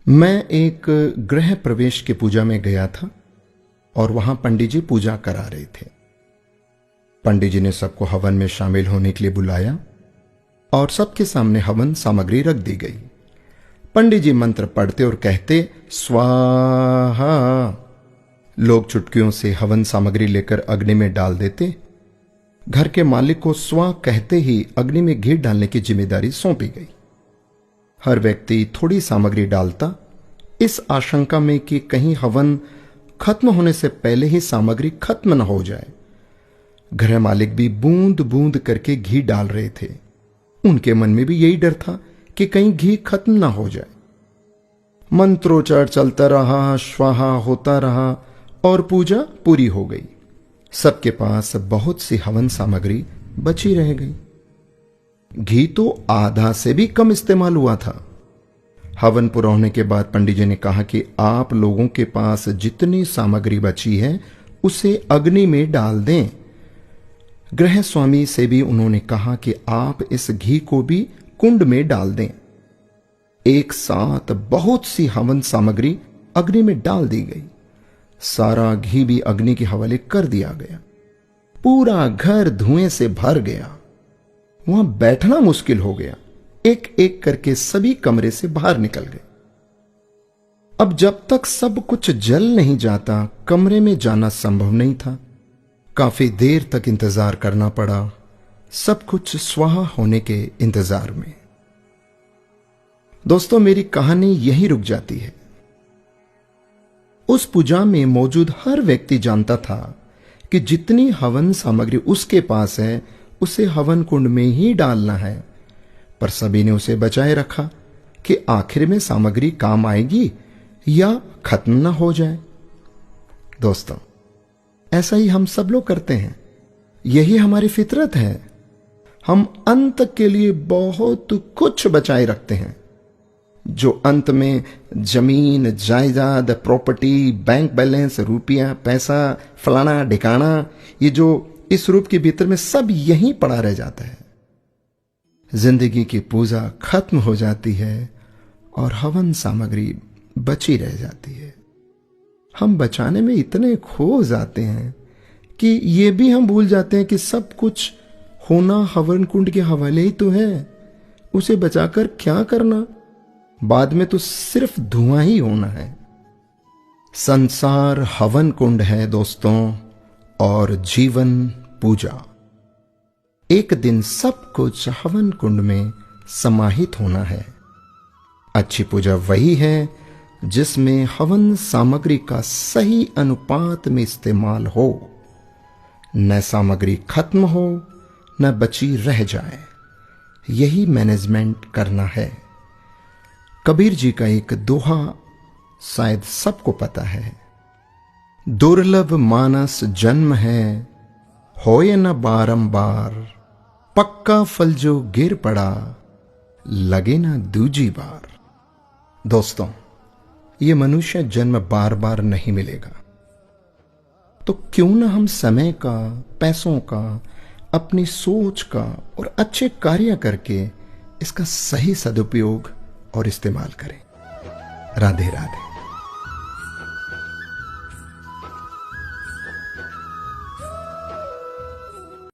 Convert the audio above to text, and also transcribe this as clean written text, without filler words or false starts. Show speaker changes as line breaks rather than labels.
मैं एक गृह प्रवेश की पूजा में गया था और वहां पंडित जी पूजा करा रहे थे। पंडित जी ने सबको हवन में शामिल होने के लिए बुलाया और सबके सामने हवन सामग्री रख दी गई। पंडित जी मंत्र पढ़ते और कहते स्वाहा। लोग चुटकियों से हवन सामग्री लेकर अग्नि में डाल देते। घर के मालिक को स्वा कहते ही अग्नि में घी डालने की जिम्मेदारी सौंपी गई। हर व्यक्ति थोड़ी सामग्री डालता, इस आशंका में कि कहीं हवन खत्म होने से पहले ही सामग्री खत्म न हो जाए। गृह मालिक भी बूंद बूंद करके घी डाल रहे थे। उनके मन में भी यही डर था कि कहीं घी खत्म ना हो जाए। मंत्रोच्चार चलता रहा, स्वाहा होता रहा और पूजा पूरी हो गई। सबके पास बहुत सी हवन सामग्री बची रह गई। घी तो आधा से भी कम इस्तेमाल हुआ था। हवन पूरा होने के बाद पंडित जी ने कहा कि आप लोगों के पास जितनी सामग्री बची है उसे अग्नि में डाल दें। गृह स्वामी से भी उन्होंने कहा कि आप इस घी को भी कुंड में डाल दें। एक साथ बहुत सी हवन सामग्री अग्नि में डाल दी गई। सारा घी भी अग्नि के हवाले कर दिया गया। पूरा घर धुएं से भर गया। वहां बैठना मुश्किल हो गया। एक एक करके सभी कमरे से बाहर निकल गए। अब जब तक सब कुछ जल नहीं जाता, कमरे में जाना संभव नहीं था। काफी देर तक इंतजार करना पड़ा, सब कुछ स्वाहा होने के इंतजार में। दोस्तों, मेरी कहानी यहीं रुक जाती है। उस पूजा में मौजूद हर व्यक्ति जानता था कि जितनी हवन सामग्री उसके पास है उसे हवन कुंड में ही डालना है, पर सभी ने उसे बचाए रखा कि आखिर में सामग्री काम आएगी या खत्म ना हो जाए। दोस्तों, ऐसा ही हम सब लोग करते हैं। यही हमारी फितरत है। हम अंत के लिए बहुत कुछ बचाए रखते हैं, जो अंत में जमीन, जायदाद, प्रॉपर्टी, बैंक बैलेंस, रुपया, पैसा, फलाना ढिकाना, ये जो इस रूप के भीतर में सब यहीं पड़ा रह जाता है। जिंदगी की पूजा खत्म हो जाती है और हवन सामग्री बची रह जाती है। हम बचाने में इतने खो जाते हैं कि ये भी हम भूल जाते हैं कि सब कुछ होना हवन कुंड के हवाले ही तो है। उसे बचाकर क्या करना? बाद में तो सिर्फ धुआं ही होना है। संसार हवन कुंड है दोस्तों, और जीवन पूजा। एक दिन सब कुछ हवन कुंड में समाहित होना है। अच्छी पूजा वही है जिसमें हवन सामग्री का सही अनुपात में इस्तेमाल हो, न सामग्री खत्म हो न बची रह जाए। यही मैनेजमेंट करना है। कबीर जी का एक दोहा शायद सबको पता है, दुर्लभ मानस जन्म है, होए न बारंबार, पक्का फल जो गिर पड़ा, लगे ना दूजी बार। दोस्तों, ये मनुष्य जन्म बार बार नहीं मिलेगा, तो क्यों ना हम समय का, पैसों का, अपनी सोच का और अच्छे कार्य करके इसका सही सदुपयोग और इस्तेमाल करें। राधे राधे।